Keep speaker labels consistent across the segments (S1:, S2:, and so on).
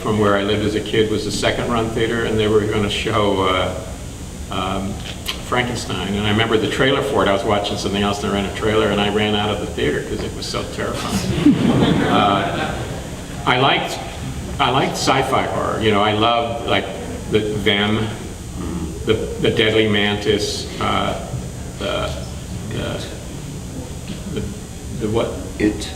S1: from where I lived as a kid was the second run theater, and they were going to show Frankenstein. And I remember the trailer for it. I was watching something else and I ran a trailer and I ran out of the theater because it was so terrifying. I liked sci-fi horror. You know, I loved like Them, the Deadly Mantis, the what? It.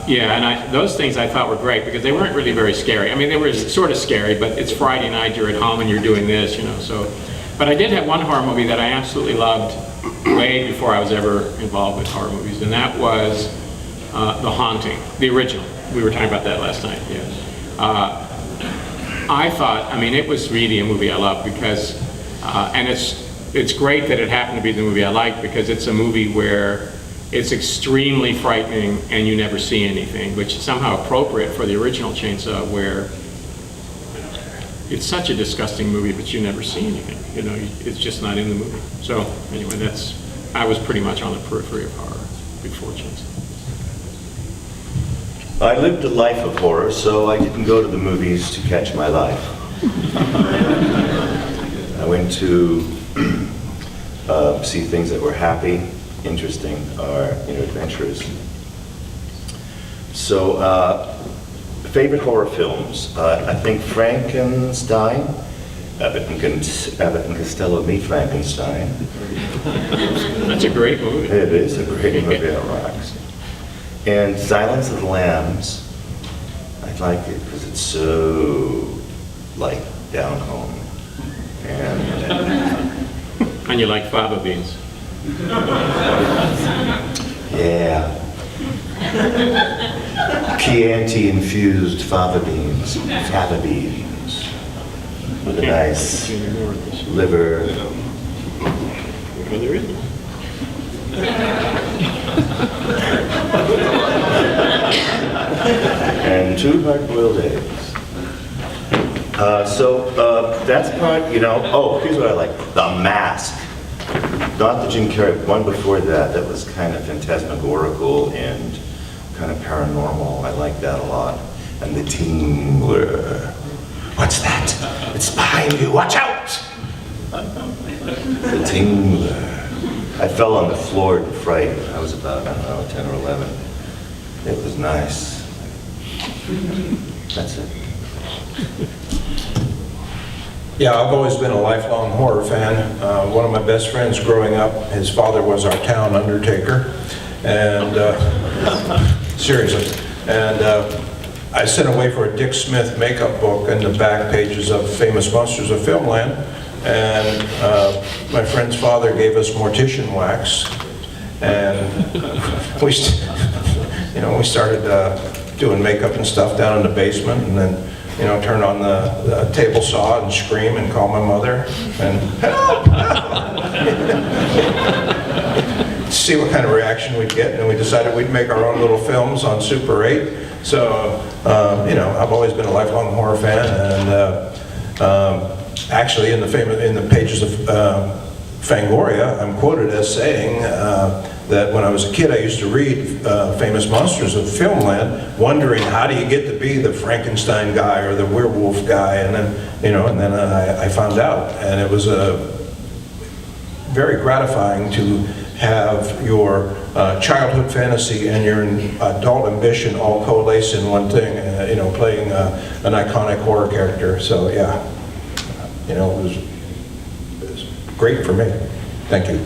S1: Yeah, and those things I thought were great because they weren't really very scary. I mean, they were sort of scary, but it's Friday night, you're at home and you're doing this, you know, so. But I did have one horror movie that I absolutely loved way before I was ever involved with horror movies, and that was The Haunting, the original. We were talking about that last night, yeah. I thought, I mean, it was really a movie I loved because, and it's great that it happened to be the movie I liked because it's a movie where it's extremely frightening and you never see anything, which is somehow appropriate for the original Chainsaw, where it's such a disgusting movie, but you never see anything. You know, it's just not in the movie. So anyway, I was pretty much on the periphery of horror before Chainsaw.
S2: I lived a life of horror, so I didn't go to the movies to catch my life. I went to see things that were happy, interesting, or adventurous. So, favorite horror films. I think Frankenstein, Abbott and Costello Meet Frankenstein.
S1: That's a great movie.
S2: It is a great movie, it rocks. And Silence of the Lambs, I like it because it's so, like, down home.
S1: And you like fava beans.
S2: Yeah. Chianti-infused fava beans. With a nice liver.
S1: Well, there isn't.
S2: And 2 hard-boiled eggs. So that's part, oh, here's what I like. The Mask. Not the Jim Carrey, one before that was kind of phantasmagorical and kind of paranormal. I like that a lot. And The Tingler. What's that? It's behind you, watch out! The Tingler. I fell on the floor in fright. I was about, 10 or 11. It was nice. That's it.
S3: Yeah, I've always been a lifelong horror fan. One of my best friends growing up, his father was our town undertaker, and seriously. And I sent away for a Dick Smith makeup book in the back pages of Famous Monsters of Filmland, and my friend's father gave us mortician wax, and we started doing makeup and stuff down in the basement, and then turn on the table saw and scream and call my mother and help! See what kind of reaction we'd get, and we decided we'd make our own little films on Super 8. So, I've always been a lifelong horror fan, and actually in the pages of Fangoria, I'm quoted as saying that when I was a kid, I used to read Famous Monsters of Filmland, wondering how do you get to be the Frankenstein guy or the werewolf guy, and then, I found out, and it was very gratifying to have your childhood fantasy and your adult ambition all coalesce in one thing, playing an iconic horror character. So yeah, it was great for me. Thank you.